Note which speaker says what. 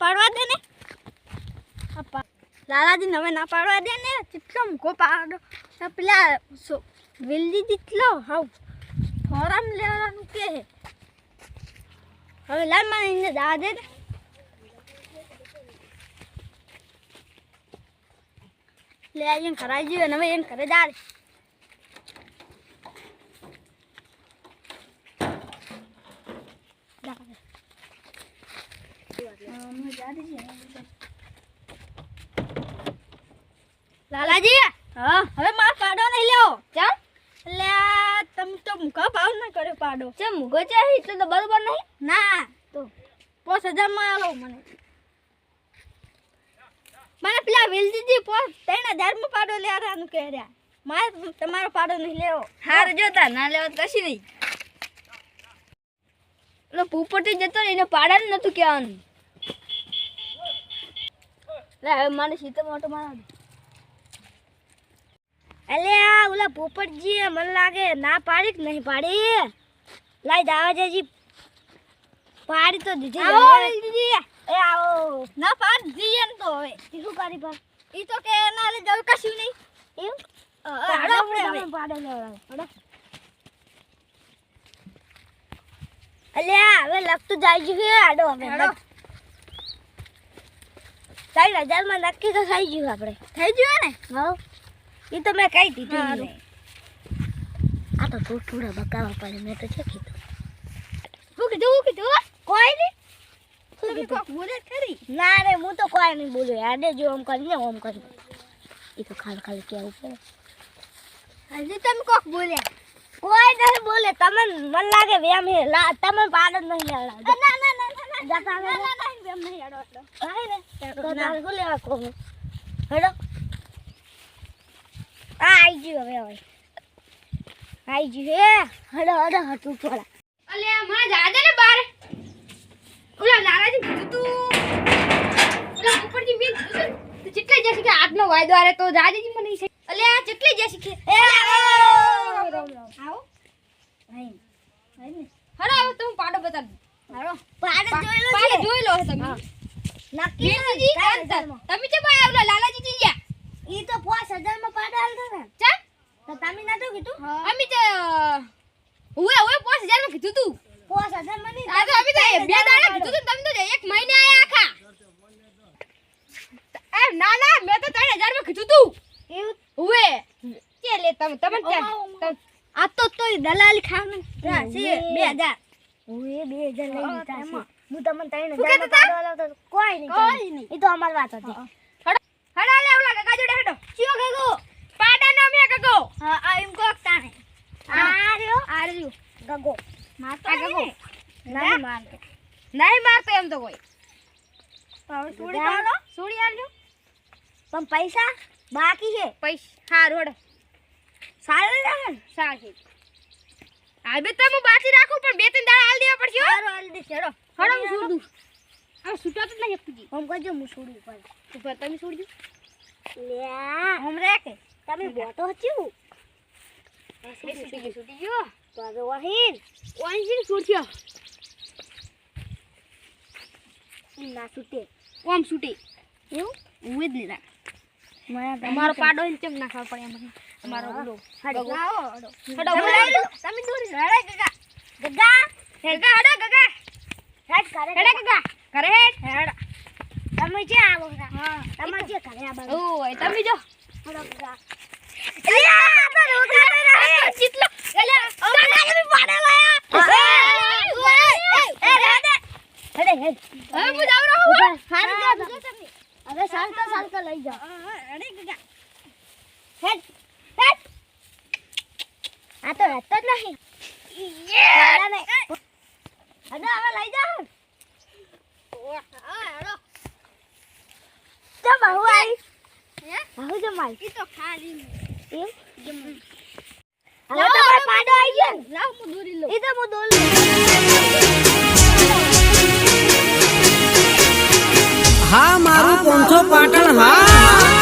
Speaker 1: પાડવા દે ને લાલાજી હવે ના પાડવા દે ને કેટલો મૂકો પાડો પેલા વિલજી જેટલો હાવ ફોરમ લેવાનું કે હવે લાલ મને એને દા દે ને લે એને કરાઈ ગયું અને હવે એને કરે જા લાલાજી હા હવે માર પાડો નહીં લેવો ચા એટલે તમે તો મુકા ભાવ ના કર્યો પાડો છે મુગો છે એટલે તો બરોબર નહીં ના તો 5000 માં આલો મને પેલા વિલજીજી 3000 માં પાડો લેવાનું કહે રહ્યા માર તમારો પાડો નહીં લેવો હાર જોતા ના લેવો કશી નહીં એટલે પોપટી જતો ને એને પાડા ને નતું કહેવાનું લે હવે મને સીતે મોટો મારા અલ્યા ઓલા પોપટજી મને લાગે ના પાડી કે નહીં પાડી લાઈ દાવાજી પાડી તો દીધી આવો દીદી એ આવો ના પાડ દીએ ને તો હવે શું કરી પર ઈ તો કે ના લે જવ કશું નહીં એવું પાડો આપણે પાડો લેવડો અલ્યા હવે લગતું જાય છે આડો હવે 4000 માં નક્કી તો થઈ ગયું આપણે થઈ ગયું ને હા ये तो मैं कही थी तुमने आ तो थोड़ा बकावा पड़े मैं तो क्या कीधું કોઈ નહીં તમે કોક બોલે ખરી ના રે હું તો કોઈ નહીં બોલ્યો આડે જો આમ કરીને ઓમ કરી ઈ તો ખાલી કેવું પડે હજી તમે કોક બોલે કોઈ નહીં બોલે તમને મન લાગે વેમ હે તમને પાડ જ નહીં આડો ના જતા ના વેમ નહીં આડો કાઈ રે તો તારે શું લેવા કહું હેડો आई जी હવે आई जी હે હડો હટું થોડા અલે માં જા દે ને બાર ઓલા લાલાજી કીધું તું ઓલા ઉપરથી મીન તો ચટલે જશે કે આટલો વાયદો આરે તો જા દેજી મને છે અલે આ ચટલે જશે કે એ રામ આવો નહીં ને હડો આવો તું પાડો બતા હારો પાડો જોઈ લો તમે નક્કી નથી તમે છે ભાઈ ઓલા લાલાજી જી ગયા ઈ તો 5000 માં પાડા હાલ દે ચા તો તમે નતું કીધું અમી તો ઓએ 5000 માં કીધું તું 5000 માં નહીં આ તો અમી તો બે દાડા કીધું તું તમે તો એક મહિને આયા આખા એ ના મેં તો 3000 માં કીધું તું એવું ઓએ કે લે તમે આ તો દલાલી ખાવાનું છે 2000 ઓએ 2000 લઈ લીધા છે હું તમને 3000 માં પાડો લાવતો કોઈ નહીં ઈ તો અમાર વાત હતી હડા લે ઓલા ગગા જોડે હડો ચિયો ગગો પાડા નો મે ગગો હા આ એમ કોક તાણે આર્યો ગગો મારતો ગગો નહીં મારતો એમ તો કોઈ હવે છોડી દાનો છોડી આલ્યો પણ પૈસા બાકી છે પૈસા હારું હડો સારું રહે સાચી આ બે તમે બાકી રાખો પણ બે ત્રણ દાડા આલ દેવા પડશે હારું આલ દે ચડો હડો હું છોડું આ સુટા તો નહીં આપતી હમ કજો હું છોડું ઉપર તમે છોડજો લ્યા હમરે કે તમે બોટો હચ્યું છૂટી ગયો તો હવે વાહીન છૂટ્યો ના છૂટે કોમ છૂટે એવું ઉવે જ લીધા તમારો પાડો ચમ નાખવા પડે એમાં તમારો ઓલો હડો તમે દોરી હડે ગગા હડો ગગા હેડ કરે ગગા કરે હેડ તમે જે આવો હા તમે જે કરે આ બાજુ ઓય તમે જો હડો ગગા એલા તો રોગાડે રહે ચિતલો એલા તમે પાડે લાયા હેડ હવે હું જાવ રહું હારું જો તમે હવે સાલકા લઈ જાઓ અરે ગગા હેડ આ તો રહેતો જ નહીં યે નહીં હડો હવે લઈ જાઓ હેડો તો બહુ આવી હે બહુ જમાઈ ઈ તો ખાલી એમ જમાઈ હવે તમારો પાડો આવી ગયો લાવ હું દોરી લઉં ઈ તો હું દોરી લઉં
Speaker 2: હા મારું પોંચો પાટણ હા